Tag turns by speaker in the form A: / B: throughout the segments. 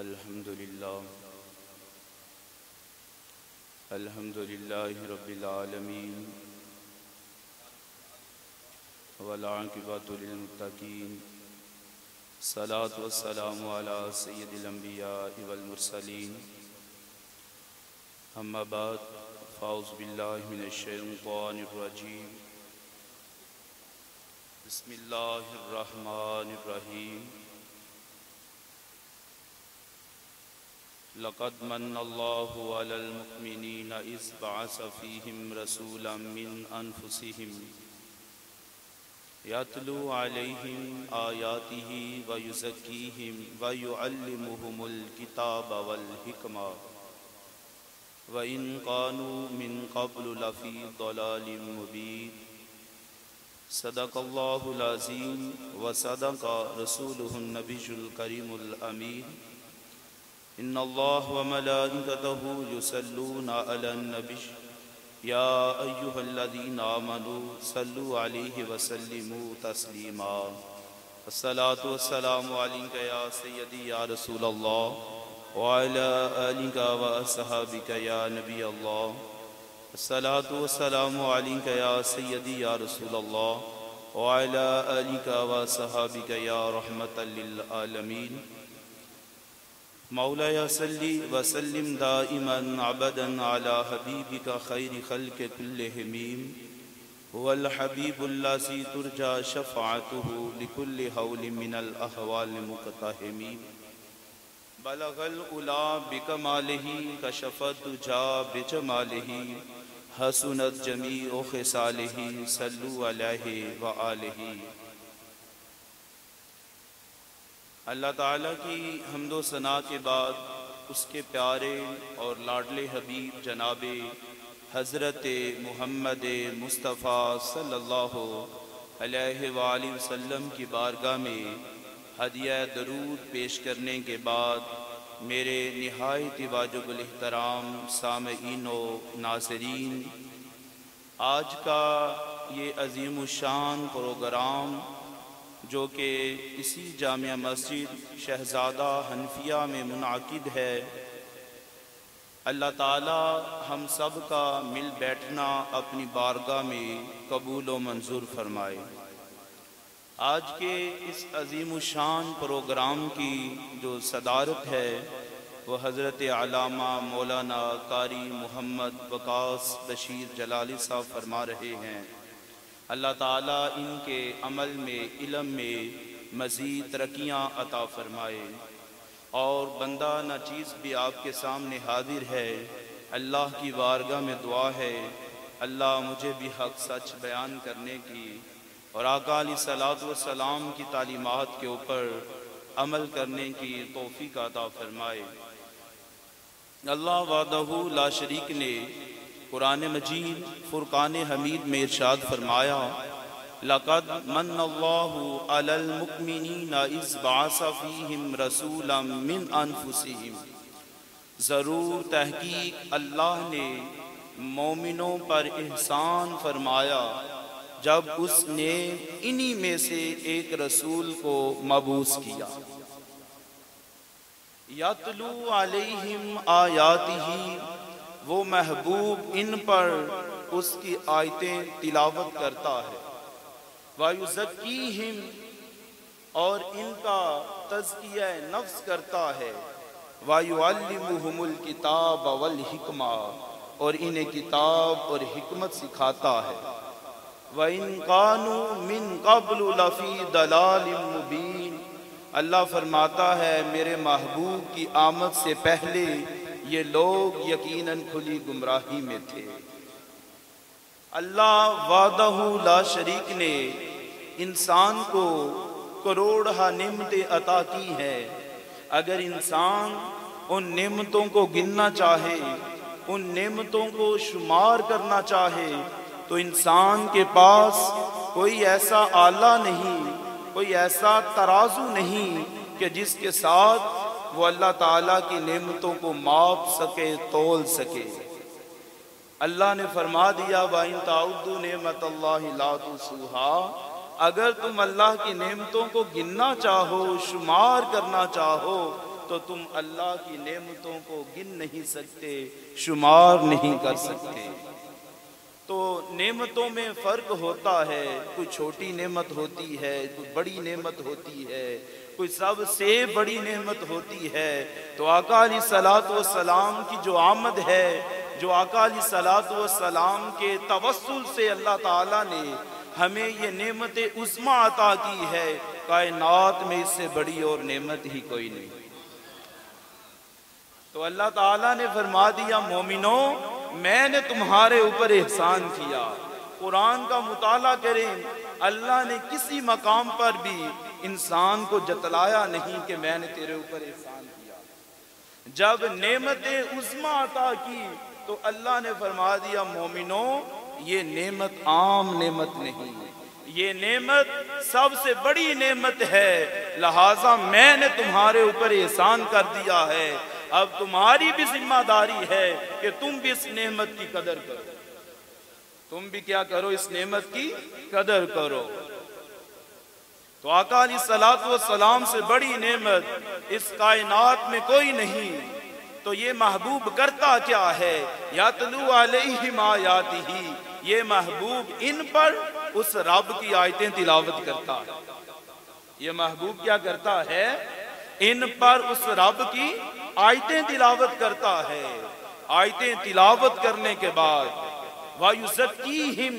A: الحمد لله رب العالمين والعاقبة للمتقين الصلاة والسلام على سيد الأنبياء والمرسلين أما بعد فأعوذ بالله من الشيطان الرجيم بسم الله الرحمن الرحيم لقد من الله على المؤمنين إذ بعث فيهم رسولا من أنفسهم يتلو عليهم آياته ويزكيهم ويعلمهم الكتاب والحكمة وإن كانوا من قبل لفي ضلال مبين صدق الله العظيم وصدق رسوله النبي الكريم الأمين إن الله وملائكته يصلون على النبي يا أيها الذين آمنوا صلوا عليه وسلموا تسليما الصلاة والسلام عليك يا سيدي يا رسول الله وعلى آلك وأصحابك يا نبي الله الصلاة والسلام عليك يا سيدي يا رسول الله وعلى آلك وأصحابك يا رحمة للعالمين مولاي صل وسلم دائما ابدا على حبيبك خير خلق كلهم هو الحبيب الذي ترجى شفاعته لكل هول من الأهوال مقتحم بلغ العلا بكماله كشف الدجى بجماله حسنت جميع خصاله صلوا عليه وآله اللہ تعالیٰ کی حمد و ثنا کے بعد اس کے پیارے اور لاڈلے حبیب جناب حضرت محمد مصطفیٰ صلی اللہ علیہ وآلہ وسلم کی بارگاہ میں ہدیہ درود پیش کرنے کے بعد میرے نہایت واجب الاحترام سامعین و ناظرین، آج کا یہ عظیم الشان پروگرام جو کہ اسی جامع مسجد شہزادہ حنفیہ میں منعقد ہے، اللہ تعالی ہم سب کا مل بیٹھنا اپنی بارگاہ میں قبول و منظور فرمائے۔ آج کے اس عظیم الشان پروگرام کی جو صدارت ہے وہ حضرت علامہ مولانا قاری محمد وقاص بشیر جلالی صاحب فرما رہے ہیں۔ اللہ تعالیٰ ان کے عمل میں علم میں مزید ترقیاں عطا فرمائے، اور بندہ ناچیز بھی آپ کے سامنے حاضر ہے، اللہ کی بارگاہ میں دعا ہے اللہ مجھے بھی حق سچ بیان کرنے کی اور آقا علیہ الصلوۃ والسلام کی تعلیمات کے اوپر عمل کرنے کی توفیق عطا فرمائے۔ اللہ وحدہ لا شریک نے قرآن مجید فرقان حمید میں ارشاد فرمایا، لَقَدْ مَنَّ اللَّهُ عَلَى الْمُؤْمِنِينَ إِذْ بَعَثَ فِيهِمْ رَسُولًا مِّنْ أَنفُسِهِمْ، ضرور تحقیق اللہ نے مومنوں پر احسان فرمایا جب اس نے انہی میں سے ایک رسول کو مبعوث کیا۔ یتلو علیہم آیاتہ، وہ محبوب ان پر اس کی آیتیں تلاوت کرتا ہے، وَيُزَكِّيهِمْ، اور ان کا تزکیہ نفس کرتا ہے، وَيُعَلِّمُهُمُ الْكِتَابَ وَالْحِكْمَةَ، اور انہیں کتاب اور حکمت سکھاتا ہے، وَإِن كَانُوا مِن قَبْلُ لَفِي ضَلَالٍ مُبِينٍ، اللہ فرماتا ہے میرے محبوب کی آمد سے پہلے یہ لوگ یقیناً کھلی گمراہی میں تھے۔ اللہ وحدہ لا شریک نے انسان کو کروڑہ نعمتیں عطا کی ہیں، اگر انسان ان نعمتوں کو گننا چاہے، ان نعمتوں کو شمار کرنا چاہے، تو انسان کے پاس کوئی ایسا آلہ نہیں، کوئی ایسا ترازو نہیں کہ جس کے ساتھ وہ اللہ تعالیٰ کی نعمتوں کو ماپ سکے، تول سکے۔ اللہ نے فرما دیا وَإِن تَعُدُّوا نِعْمَتَ اللَّهِ لَا تُحْصُوهَا، اگر تم اللہ کی نعمتوں کو گننا چاہو، شمار کرنا چاہو، تو تم اللہ کی نعمتوں کو گن نہیں سکتے، شمار نہیں کر سکتے۔ تو نعمتوں میں فرق ہوتا ہے، کوئی چھوٹی نعمت ہوتی ہے، کوئی بڑی نعمت ہوتی ہے، کوئی سب سے بڑی نعمت ہوتی ہے۔ تو آقا علیہ الصلوۃ والسلام کی جو آمد ہے، جو آقا علیہ الصلوۃ والسلام کے توسل سے اللہ تعالیٰ نے ہمیں یہ نعمت عظمیٰ عطا کی ہے، کائنات میں اس سے بڑی اور نعمت ہی کوئی نہیں۔ تو اللہ تعالیٰ نے فرما دیا مومنوں میں نے تمہارے اوپر احسان کیا۔ قرآن کا مطالعہ کریں، اللہ نے کسی مقام پر بھی انسان کو جتلایا نہیں کہ میں نے تیرے اوپر احسان کیا۔ جب نعمت عظمیٰ عطا کی تو اللہ نے فرما دیا مومنوں یہ نعمت عام نعمت نہیں، یہ نعمت سب سے بڑی نعمت ہے، لہٰذا میں نے تمہارے اوپر احسان کر دیا ہے۔ اب تمہاری بھی ذمہ داری ہے کہ تم بھی اس نعمت کی قدر کرو، تم بھی کیا کرو، اس نعمت کی قدر کرو۔ تو آقا علیہ الصلوۃ والسلام سے بڑی نعمت اس کائنات میں کوئی نہیں۔ تو یہ محبوب کرتا کیا ہے؟ یتلو علیہم آیاتہ، یہ محبوب ان پر اس رب کی آیتیں تلاوت کرتا ہے۔ یہ محبوب کیا کرتا ہے؟ ان پر اس رب کی آیتیں تلاوت کرتا ہے۔ آیتیں تلاوت کرنے کے بعد وَيُزَكِّيهِمْ،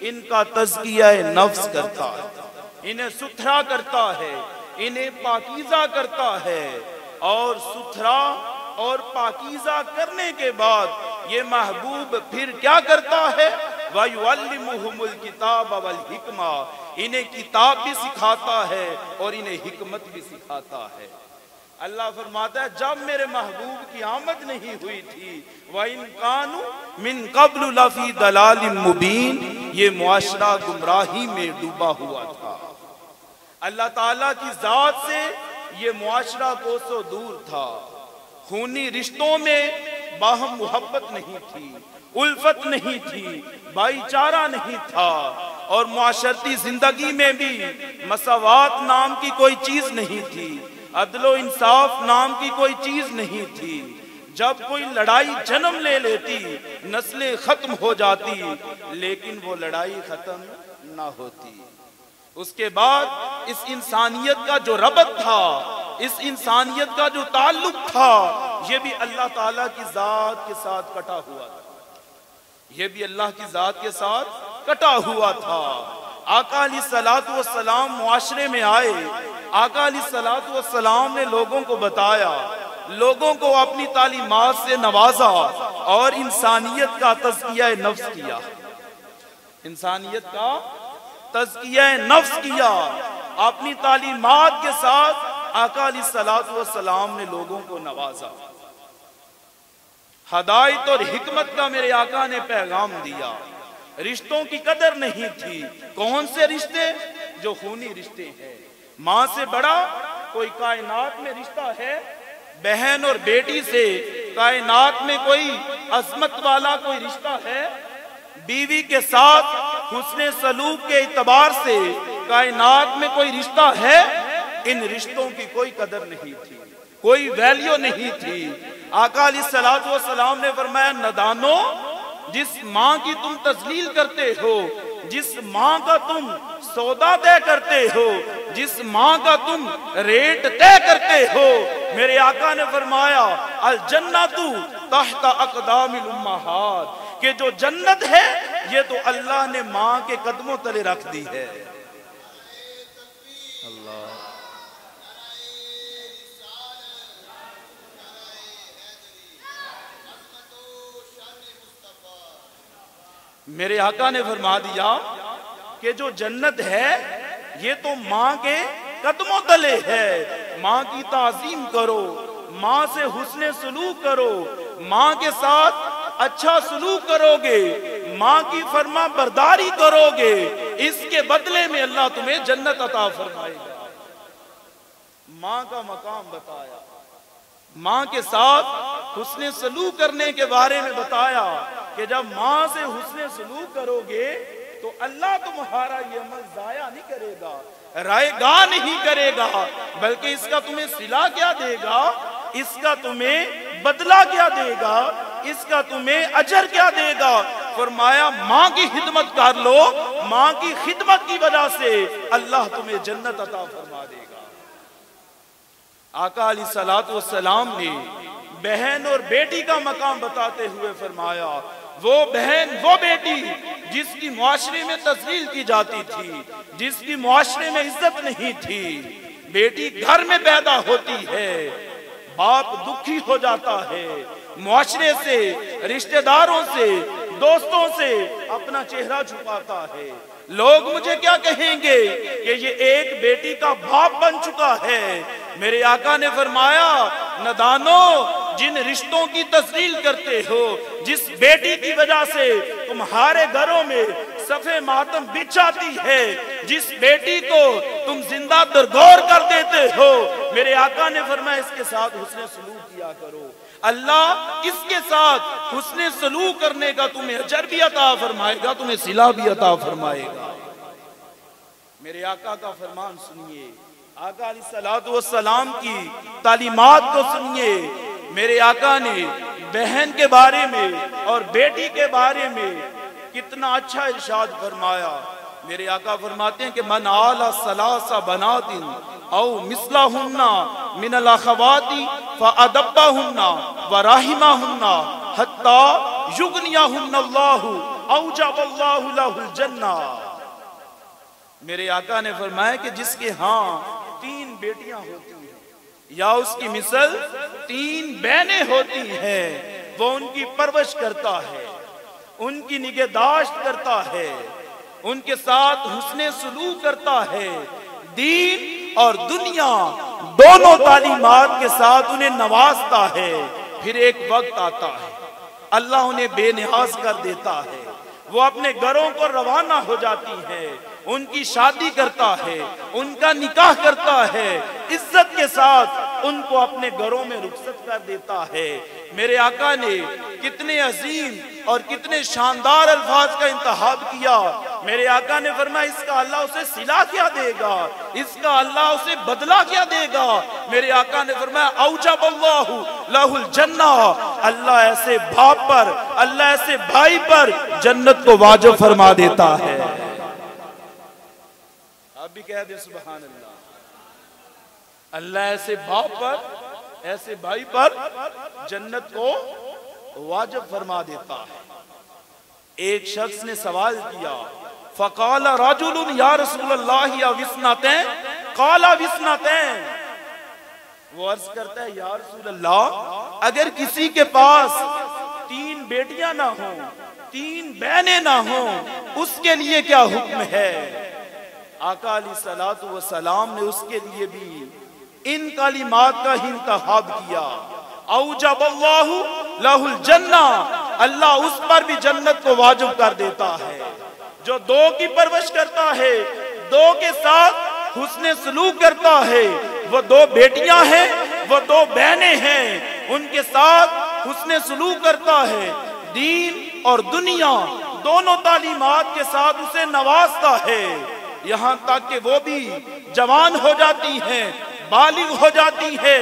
A: ان کا تزکیہ نفس کرتا ہے، انہیں ستھرا کرتا ہے، انہیں پاکیزہ کرتا ہے۔ اور ستھرا اور پاکیزہ کرنے کے بعد یہ محبوب پھر کیا کرتا ہے؟ وَيُعَلِّمُهُمُ الْكِتَابَ وَالْحِكْمَةَ، انہیں کتاب بھی سکھاتا ہے اور انہیں حکمت بھی سکھاتا ہے۔ اللہ فرماتا ہے جب میرے محبوب کی آمد نہیں ہوئی تھی وَإِن كَانُوا مِن قَبْلُ لَفِي ضَلَالٍ مُبِينٍ، یہ معاشرہ گمراہی میں ڈوبا ہوا تھا۔ اللہ تعالیٰ کی ذات سے یہ معاشرہ کوسوں دور تھا، خونی رشتوں میں باہم محبت نہیں تھی، الفت نہیں تھی، بھائی چارہ نہیں تھا، اور معاشرتی زندگی میں بھی مساوات نام کی کوئی چیز نہیں تھی، عدل و انصاف نام کی کوئی چیز نہیں تھی۔ جب کوئی لڑائی جنم لے لیتی نسلیں ختم ہو جاتی، لیکن وہ لڑائی ختم نہ ہوتی۔ اس کے بعد اس انسانیت کا جو ربط تھا، اس انسانیت کا جو تعلق تھا، یہ بھی اللہ تعالیٰ کی ذات کے ساتھ کٹا ہوا تھا، یہ بھی اللہ کی ذات کے ساتھ کٹا ہوا تھا۔ آقا علیہ الصلوۃ والسلام معاشرے میں آئے، آقا علیہ الصلوۃ والسلام نے لوگوں کو بتایا، لوگوں کو اپنی تعلیمات سے نوازا اور انسانیت کا تزکیہ نفس کیا، انسانیت کا تزکیہ نفس کیا۔ اپنی تعلیمات کے ساتھ آقا علیہ الصلوۃ والسلام نے لوگوں کو نوازا، ہدایت اور حکمت کا میرے آقا نے پیغام دیا۔ رشتوں کی قدر نہیں تھی، کون سے رشتے؟ جو خونی رشتے ہیں۔ ماں سے بڑا کوئی کائنات میں رشتہ ہے؟ بہن اور بیٹی سے کائنات میں کوئی عظمت والا کوئی رشتہ ہے؟ بیوی کے ساتھ حسن سلوک کے اعتبار سے کائنات میں کوئی رشتہ ہے؟ ان رشتوں کی کوئی قدر نہیں تھی، کوئی ویلیو نہیں تھی۔ آقا علیہ الصلوۃ والسلام نے فرمایا ندانو، جس ماں کی تم تذلیل کرتے ہو، جس ماں کا تم سودا طے کرتے ہو، جس ماں کا تم ریٹ طے کرتے ہو، میرے آقا نے فرمایا الجنت تحت اقدام الامہات، کہ جو جنت ہے یہ تو اللہ نے ماں کے قدموں تلے رکھ دی ہے۔ اللہ میرے آقا نے فرما دیا کہ جو جنت ہے یہ تو ماں کے قدموں تلے ہے۔ ماں کی تعظیم کرو، ماں سے حسن سلوک کرو، ماں کے ساتھ اچھا سلوک کرو گے، ماں کی فرما برداری کرو گے، اس کے بدلے میں اللہ تمہیں جنت عطا فرمائے گا۔ ماں کا مقام بتایا، ماں کے ساتھ حسن سلوک کرنے کے بارے میں بتایا کہ جب ماں سے حسن سلوک کرو گے تو اللہ تمہارا یہ عمل ضائع نہیں کرے گا، رائے گاہ نہیں کرے گا، بلکہ اس کا تمہیں صلہ کیا دے گا؟ اس کا تمہیں بدلہ کیا دے گا، اس کا تمہیں اجر کیا دے گا؟ فرمایا ماں کی خدمت کر لو، ماں کی خدمت کی وجہ سے اللہ تمہیں جنت عطا فرما دے گا۔ آقا علیہ الصلوۃ والسلام نے بہن اور بیٹی کا مقام بتاتے ہوئے فرمایا وہ بہن وہ بیٹی جس کی معاشرے میں تذلیل کی جاتی تھی، جس کی معاشرے میں عزت نہیں تھی، بیٹی گھر میں پیدا ہوتی ہے، باپ دکھی ہو جاتا ہے، معاشرے سے، رشتہ داروں سے، دوستوں سے اپنا چہرہ چھپاتا ہے، لوگ مجھے کیا کہیں گے کہ یہ ایک بیٹی کا باپ بن چکا ہے۔ میرے آقا نے فرمایا نادانو، جن رشتوں کی تذلیل کرتے ہو، جس بیٹی کی وجہ سے تمہارے گھروں میں صفے ماتم بچھ جاتی ہے، جس بیٹی کو تم زندہ درگور کر دیتے ہو، میرے آقا نے فرمایا اس کے ساتھ حسن سلوک کیا کرو، اللہ اس کے ساتھ حسن سلوک کرنے کا تمہیں اجر بھی عطا فرمائے گا، تمہیں صلہ بھی عطا فرمائے گا۔ میرے آقا کا فرمان سنیے، آقا علیہ الصلوۃ والسلام کی تعلیمات کو سنیے۔ میرے آقا نے بہن کے بارے میں اور بیٹی کے بارے میں کتنا اچھا ارشاد فرمایا۔ میرے آقا فرماتے ہیں کہ من آل ثلاث بنات او مثلہن من الاخوات فادبہن ورحمہن حتی یغنیہن اللہ اوجب اللہ لہ الجنہ۔ میرے آقا نے فرمایا کہ جس کے ہاں 3 بیٹیاں ہوتی ہیں یا اس کی مثل 3 بہنیں ہوتی ہیں، وہ ان کی پرورش کرتا ہے، ان کی نگہداشت کرتا ہے، ان کے ساتھ حسن سلوک کرتا ہے، دین اور دنیا دونوں تعلیمات کے ساتھ انہیں نوازتا ہے، پھر ایک وقت آتا ہے اللہ انہیں بے نیاز کر دیتا ہے، وہ اپنے گھروں کو روانہ ہو جاتی ہے، ان کی شادی کرتا ہے، ان کا نکاح کرتا ہے، عزت کے ساتھ ان کو اپنے گھروں میں رخصت کر دیتا ہے۔ میرے آقا نے کتنے عظیم اور کتنے شاندار الفاظ کا انتخاب کیا۔ میرے آقا نے فرمایا اس کا اللہ اسے صلہ کیا دے گا، اس کا اللہ اسے بدلہ کیا دے گا؟ میرے آقا نے فرمایا اوجب اللہ لہ الجنہ، اللہ ایسے باپ پر، اللہ ایسے بھائی پر جنت کو واجب فرما دیتا ہے۔ آپ بھی کہہ دیں سبحان اللہ۔ اللہ ایسے باپ پر، ایسے بھائی پر جنت کو واجب فرما دیتا ہے۔ ایک شخص نے سوال کیا فقال رجل یا رسول اللہ یا وسنتین قال وسنتین، وہ عرض کرتا ہے یا رسول اللہ اگر کسی کے پاس 3 بیٹیاں نہ ہوں، 3 بہنیں نہ ہوں، اس کے لیے کیا حکم ہے؟ آقا علیہ الصلوۃ والسلام نے اس کے لیے بھی ان کلمات کا ہی انتخاب کیا، اوجب اللہ لہ الجنہ، اللہ اس پر بھی جنت کو واجب کر دیتا ہے۔ جو 2 کی پرورش کرتا ہے، 2 کے ساتھ حسن سلوک کرتا ہے، وہ 2 بیٹیاں ہیں، وہ 2 بہنیں ہیں، ان کے ساتھ حسن سلوک کرتا ہے، دین اور دنیا دونوں تعلیمات کے ساتھ اسے نوازتا ہے، یہاں تک کہ وہ بھی جوان ہو جاتی ہیں، بالغ ہو جاتی ہے،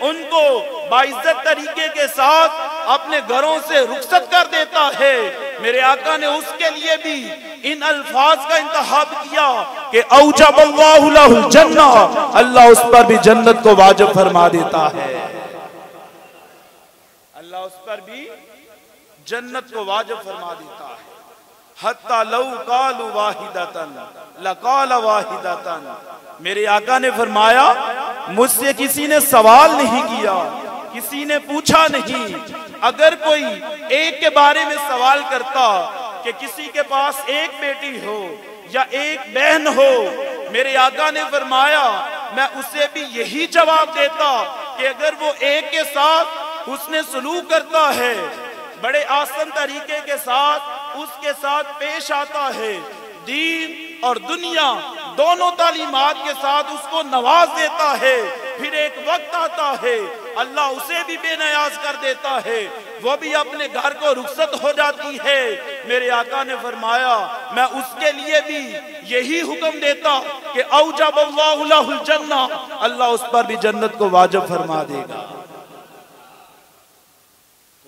A: ان کو باعزت طریقے کے ساتھ اپنے گھروں سے رخصت کر دیتا ہے۔ میرے آقا نے اس کے لیے بھی ان الفاظ کا انتخاب کیا کہ اوجب اللہ لہ الجنہ، اللہ اس پر بھی جنت کو واجب فرما دیتا ہے، اللہ اس پر بھی جنت کو واجب فرما دیتا ہے۔ حتی لو قالوا واحدۃ لقال واحدۃ، میرے آقا نے فرمایا مجھ سے کسی نے سوال نہیں کیا، کسی نے پوچھا نہیں، اگر کوئی ایک کے بارے میں سوال کرتا کہ کسی کے پاس ایک بیٹی ہو یا ایک بہن ہو، میرے آقا نے فرمایا میں اسے بھی یہی جواب دیتا کہ اگر وہ ایک کے ساتھ حسن سلوک کرتا ہے، بڑے آسان طریقے کے ساتھ اس کے ساتھ پیش آتا ہے، دین اور دنیا دونوں تعلیمات کے ساتھ اس کو نواز دیتا ہے، پھر ایک وقت آتا ہے اللہ اسے بھی بے نیاز کر دیتا ہے، وہ بھی اپنے گھر کو رخصت ہو جاتی ہے۔ میرے آقا نے فرمایا میں اس کے لیے بھی یہی حکم دیتا کہ اوجب اللہ لہ الجنہ، اللہ اس پر بھی جنت کو واجب فرما دے گا۔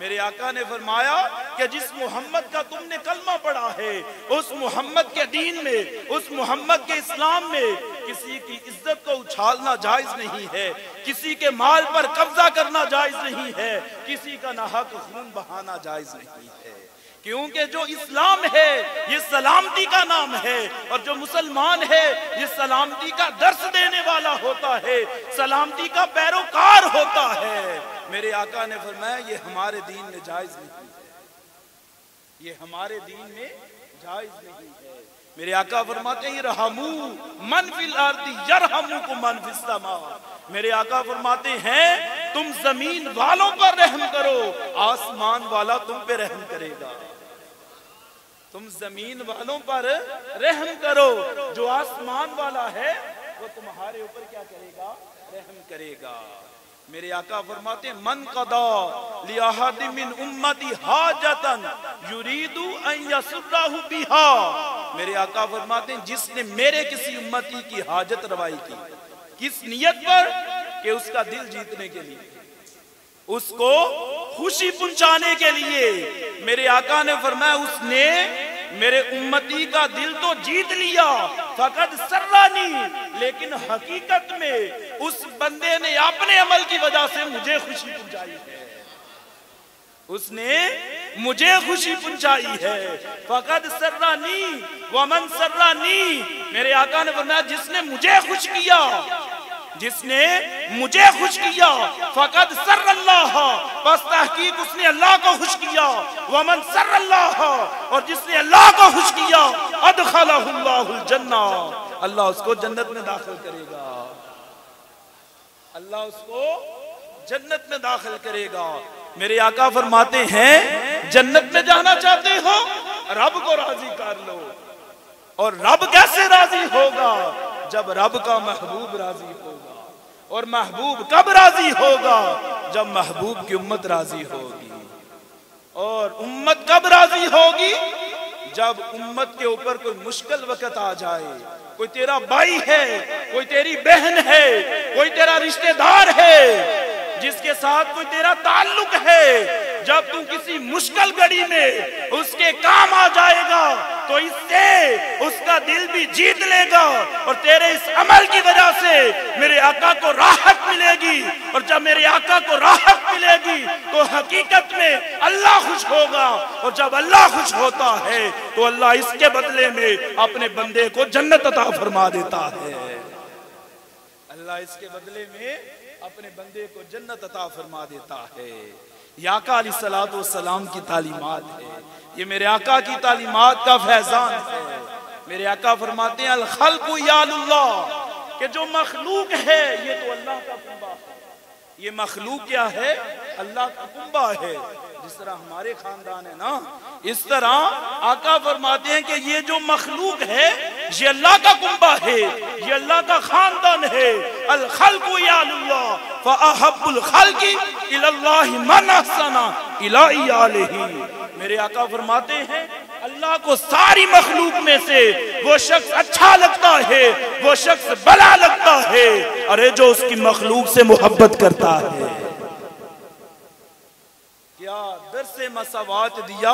A: میرے آقا نے فرمایا کہ جس محمد کا تم نے کلمہ پڑھا ہے اس محمد کے دین میں، اس محمد کے اسلام میں کسی کی عزت کو اچھالنا جائز نہیں ہے، کسی کے مال پر قبضہ کرنا جائز نہیں ہے، کسی کا ناحق خون بہانا جائز نہیں ہے، کیونکہ جو اسلام ہے یہ سلامتی کا نام ہے، اور جو مسلمان ہے یہ سلامتی کا درس دینے والا ہوتا ہے، سلامتی کا پیروکار ہوتا ہے۔ میرے آقا نے فرمایا یہ ہمارے دین میں جائز نہیں ہے، یہ ہمارے دین میں جائز نہیں ہے۔ میرے آقا فرماتے ہیں رحمو من فی الارض یرحمکم من فی السماء، میرے آقا فرماتے ہیں تم زمین والوں پر رحم کرو، آسمان والا تم پہ رحم کرے گا۔ تم زمین والوں پر رحم کرو، جو آسمان والا ہے وہ تمہارے اوپر کیا کرے گا؟ رحم کرے گا۔ میرے آقا فرماتے ہیں من قضا لأحد من امتی حاجتا یرید ان یسرہ بہا، میرے آقا فرماتے ہیں جس نے میرے کسی امتی کی حاجت روائی کی، کس نیت پر؟ کہ اس کا دل جیتنے کے لیے، اس کو خوشی پہنچانے کے لیے، میرے آقا نے فرمایا اس نے میرے امتی کا دل تو جیت لیا، فقط سرانی، لیکن حقیقت میں اس بندے نے اپنے عمل کی وجہ سے مجھے خوشی پہنچائی ہے، اس نے مجھے خوشی پہنچائی ہے۔ فقط سرانی ومن سرانی، میرے آقا نے فرمایا جس نے مجھے خوش کیا، جس نے مجھے خوش کیا، فقط سر اللہ، بس تحقیق اس نے اللہ کو خوش کیا، ومن سر اللہ، اور جس نے اللہ کو خوش کیا ادخلہ اللہ الجنہ، اللہ اس کو جنت میں داخل کرے گا، اللہ اس کو جنت میں داخل کرے گا۔ میرے آقا فرماتے ہیں جنت میں جانا چاہتے ہو رب کو راضی کر لو، اور رب کیسے راضی ہوگا؟ جب رب کا محبوب راضی ہوگا، اور محبوب کب راضی ہوگا؟ جب محبوب کی امت راضی ہوگی، اور امت کب راضی ہوگی؟ جب امت کے اوپر کوئی مشکل وقت آ جائے، کوئی تیرا بھائی ہے، کوئی تیری بہن ہے، کوئی تیرا رشتہ دار ہے، جس کے ساتھ کوئی تیرا تعلق ہے، جب تم کسی مشکل گھڑی میں اس کے کام آ جائے گا تو اس سے اس کا دل بھی جیت لے گا، اور تیرے اس عمل کی وجہ سے میرے آقا کو راحت ملے گی، اور جب میرے آقا کو راحت ملے گی تو حقیقت میں اللہ خوش ہوگا، اور جب اللہ خوش ہوتا ہے تو اللہ اس کے بدلے میں اپنے بندے کو جنت عطا فرما دیتا ہے، اللہ اس کے بدلے میں اپنے بندے کو جنت عطا فرما دیتا ہے۔ یہ آقا علیہ السلام کی تعلیمات ہے، یہ میرے آقا کی تعلیمات کا فیضان ہے۔ میرے آقا فرماتے ہیں الخلق یال اللہ، کہ جو مخلوق ہے یہ تو اللہ کا کنبہ ہے، یہ مخلوق کیا ہے؟ اللہ کا کنبہ ہے، جس طرح ہمارے خاندان ہے نا، اس طرح آقا فرماتے ہیں کہ یہ جو مخلوق ہے یہ اللہ کا کنبہ ہے، یہ اللہ کا خاندان ہے۔ الخلق یال اللہ فاحب الخلق الی اللہ من احسن الی آلہ، میرے آقا فرماتے ہیں اللہ کو ساری مخلوق میں سے وہ شخص اچھا لگتا ہے، وہ شخص بھلا لگتا ہے، ارے جو اس کی مخلوق سے محبت کرتا ہے۔ کیا درس مساوات دیا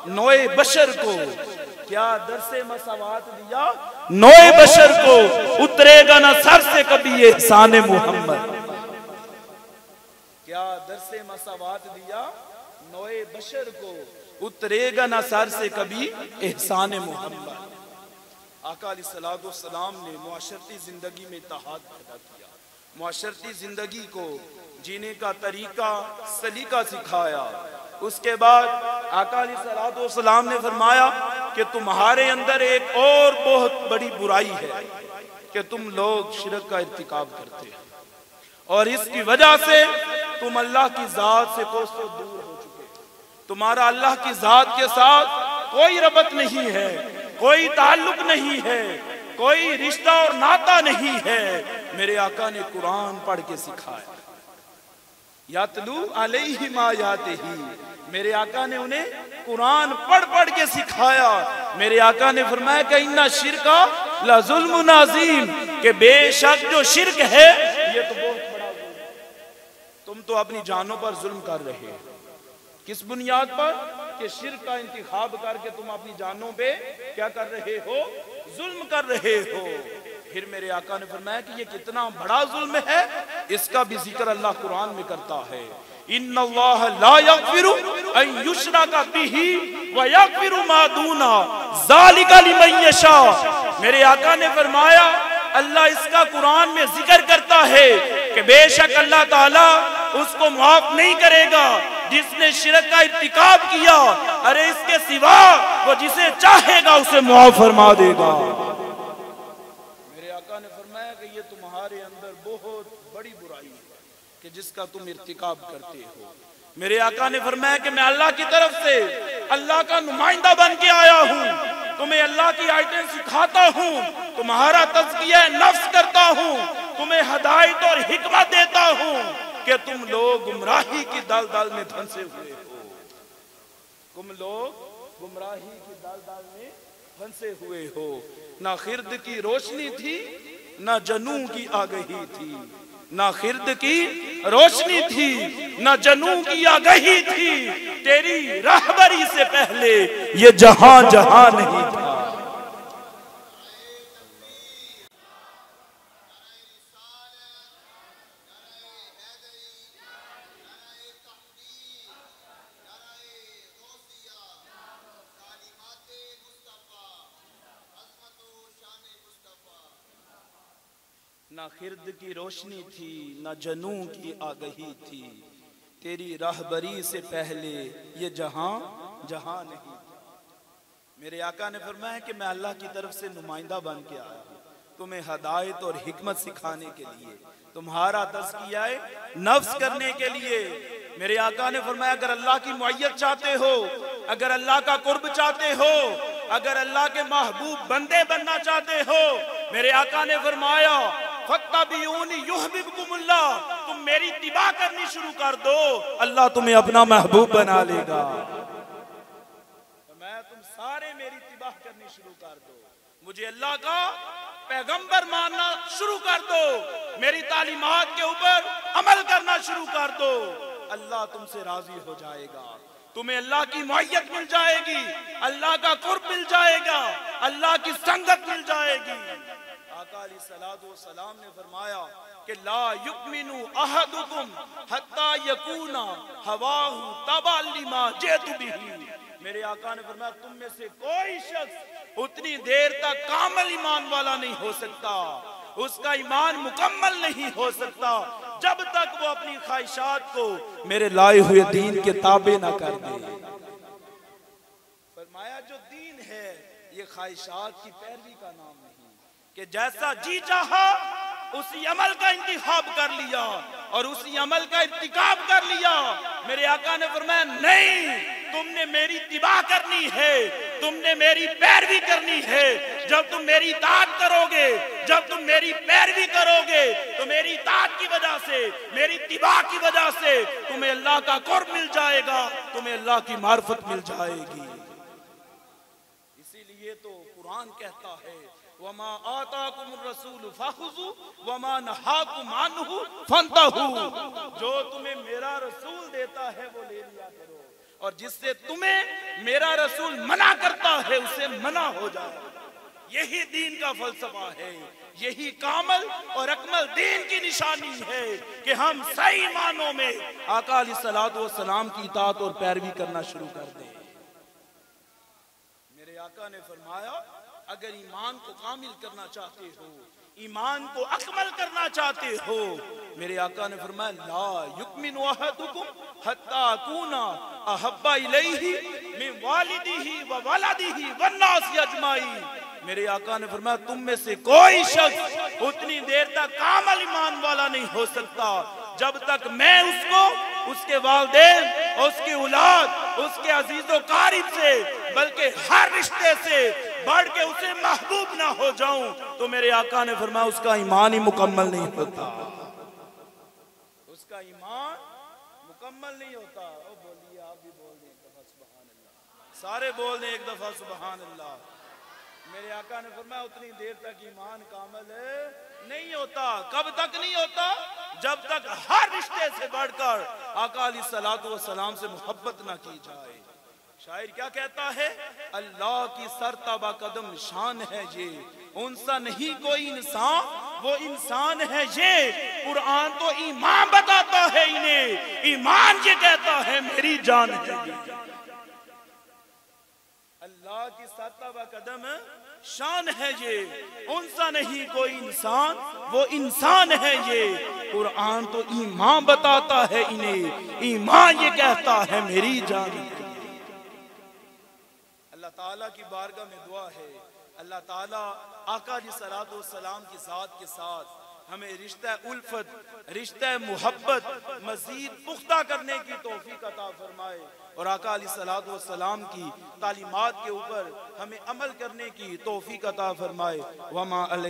A: نوع بشر کو، کیا درس مساوات دیا نوع بشر کو، اترے گا نہ سر سے کبھی احسان محمد، کیا درس مساوات دیا نوع بشر کو، اترے گا نہ سر سے کبھی احسان محمد۔ آقا علیہ السلام نے معاشرتی زندگی میں اتحاد پیدا کیا، معاشرتی زندگی کو جینے کا طریقہ سلیقہ سکھایا۔ اس کے بعد آقا علیہ السلام نے فرمایا کہ تمہارے اندر ایک اور بہت بڑی برائی ہے کہ تم لوگ شرک کا ارتکاب کرتے ہیں، اور اس کی وجہ سے تم اللہ کی ذات سے کوسوں دور ہو چکے، تمہارا اللہ کی ذات کے ساتھ کوئی ربط نہیں ہے، کوئی تعلق نہیں ہے، کوئی رشتہ اور ناطہ نہیں ہے۔ میرے آقا نے قرآن پڑھ کے سکھایا، یاتلو علیہم آیاتہ، میرے آقا نے انہیں قرآن پڑھ پڑھ کے سکھایا۔ میرے آقا نے فرمایا کہ اِنَّ الشِّرْكَ لَظُلْمٌ عَظِيمٌ، کہ بے شک جو شرک ہے یہ تو بہت بڑا ظلم ہے، تم تو اپنی جانوں پر ظلم کر رہے ہو، کس بنیاد پر؟ کہ شرک کا انتخاب کر کے تم اپنی جانوں پہ کیا کر رہے ہو؟ ظلم کر رہے ہو۔ پھر میرے آقا نے فرمایا کہ یہ کتنا بڑا ظلم ہے، اس کا بھی ذکر اللہ قرآن میں کرتا ہے۔ ان اللہ لا یغفر ان یشرک بہ ویغفر ما دون ذلک لمن یشاء۔ میرے آقا نے فرمایا اللہ اس کا قرآن میں ذکر کرتا ہے کہ بے شک اللہ تعالیٰ اس کو معاف نہیں کرے گا جس نے شرک کا ارتکاب کیا، ارے اس کے سوا وہ جسے چاہے گا اسے معاف فرما دے گا۔ میرے آقا نے فرمایا کہ یہ تمہارے اندر بہت بڑی برائی ہے کہ جس کا تم ارتکاب کرتے ہو۔ میرے آقا نے فرمایا کہ میں اللہ کی طرف سے اللہ کا نمائندہ بن کے آیا ہوں، تمہیں اللہ کی آیتیں سکھاتا ہوں، تمہارا تزکیہ نفس کرتا ہوں، تمہیں ہدایت اور حکمت دیتا ہوں کہ تم لوگ گمراہی کی دلدل میں دھنسے ہوئے ہو۔ تم لوگ گمراہی کی دلدل میں پھنسے ہوئے ہو۔ نہ خرد کی روشنی تھی نہ جنوں کی آگہی تھی، نہ خرد کی روشنی تھی نہ جنوں کی آگہی تھی، تیری رہبری سے پہلے یہ جہاں جہاں نہیں تھا۔ نہ خرد کی روشنی تھی نہ جنوں کی آگہی تھی، تیری راہبری سے پہلے یہ جہاں جہاں نہیں تھا۔ میرے آقا نے فرمایا کہ میں اللہ کی طرف سے نمائندہ بن کے آیا ہوں تمہیں ہدایت اور حکمت سکھانے کے لیے، تمہارا تزکیہ نفس کرنے کے لیے۔ میرے آقا نے فرمایا اگر اللہ کی معیت چاہتے ہو، اگر اللہ کا قرب چاہتے ہو، اگر اللہ کے محبوب بندے بننا چاہتے ہو، میرے آقا نے فرمایا فَاتَّبِعُونِی یُحْبِبْکُمُ اللہ، تم میری اتباع کرنی شروع کر دو، اللہ تمہیں اپنا محبوب بنا لے گا۔ میں تم سارے میری اتباع کرنی شروع کر دو، مجھے اللہ کا پیغمبر ماننا شروع کر دو، میری تعلیمات کے اوپر عمل کرنا شروع کر دو، اللہ تم سے راضی ہو جائے گا، تمہیں اللہ کی معیت مل جائے گی، اللہ کا قرب مل جائے گا، اللہ کی سنگت مل جائے گی۔ آقا علیہ السلام نے فرمایا کہ لا یؤمن احدکم حتی یکون ہواہ تبعا لما جئت بہ۔ میرے آقا نے فرمایا تم میں سے کوئی شخص اتنی دیر تک کامل ایمان والا نہیں ہو سکتا، اس کا ایمان مکمل نہیں ہو سکتا جب تک وہ اپنی خواہشات کو میرے لائے ہوئے دین کے تابع نہ کر دے۔ فرمایا جو دین ہے یہ خواہشات کی پیروی کا نام نہیں کہ جیسا جی چاہا اسی عمل کا انتخاب کر لیا اور اسی عمل کا ارتکاب کر لیا۔ میرے آقا نے فرمایا نہیں، تم نے میری اتباع کرنی ہے، تم نے میری پیروی کرنی ہے۔ جب تم میری اطاعت کرو گے، جب تم میری پیروی کرو گے تو میری اطاعت کی وجہ سے، میری اتباع کی وجہ سے تمہیں اللہ کا قرب مل جائے گا، تمہیں اللہ کی معرفت مل جائے گی۔ اسی لیے تو قرآن کہتا ہے وَمَا آتَاكُمُ الرَّسُولُ فَخُذُوا وَمَا نَهَاكُمْ عَنْهُ فَانْتَهُوا، جو تمہیں میرا رسول دیتا ہے وہ لے لیا کرو، اور جس سے تمہیں میرا رسول منع کرتا ہے اسے منع ہو جائے۔ یہی دین کا فلسفہ ہے، یہی کامل اور اکمل دین کی نشانی ہے کہ ہم صحیح معنوں میں آقا علیہ السلام کی اطاعت اور پیروی کرنا شروع کر دیں۔ میرے آقا نے فرمایا اگر ایمان کو کامل کرنا چاہتے ہو، ایمان کو اکمل کرنا چاہتے ہو، میرے آقا نے فرمایا لا یؤمن احدکم حتی اکون احب الیہ من والدہ وولدہ والناس اجمعین۔ میرے آقا نے فرمایا تم میں سے کوئی شخص اتنی دیر تک کامل ایمان والا نہیں ہو سکتا جب تک میں اس کو، اس کے والدین، اس کی اولاد، اس کے عزیز و قارب سے بلکہ ہر رشتے سے بڑھ کے اسے محبوب نہ ہو جاؤں تو میرے آقا نے فرمایا اس کا ایمان ہی مکمل نہیں ہوتا، اس کا ایمان مکمل نہیں ہوتا۔ او بولیے، آپ بھی بول دیں ایک دفعہ سبحان اللہ، سارے بول دیں ایک دفعہ سبحان اللہ۔ میرے آقا نے فرمایا اتنی دیر تک ایمان کامل نہیں ہوتا۔ کب تک نہیں ہوتا؟ جب تک ہر رشتے سے بڑھ کر آقا علیہ الصلوۃ والسلام سے محبت نہ کی جائے۔ شاعر کیا کہتا ہے؟ اللہ کی سرتابہ قدم شان ہے یہ، ان سا نہیں کوئی انسان، وہ انسان ہے یہ۔ قرآن تو ایمان بتاتا ہے انہیں، ایمان یہ کہتا ہے میری جان ہے یہ۔ اللہ کی سرتابہ قدم شان ہے یہ، ان سا نہیں کوئی انسان، وہ انسان ہے یہ۔ قرآن تو ایمان بتاتا ہے انہیں، ایمان یہ کہتا ہے میری جان ہے۔ اللہ تعالیٰ کی بارگاہ میں دعا ہے، اللہ تعالیٰ آقا علیہ الصلوۃ والسلام کی ذات کے ساتھ ہمیں رشتہ الفت، رشتہ محبت مزید پختہ کرنے کی توفیق عطا فرمائے، اور آقا علیہ الصلوۃ والسلام کی تعلیمات کے اوپر ہمیں عمل کرنے کی توفیق عطا فرمائے۔ وما علیہ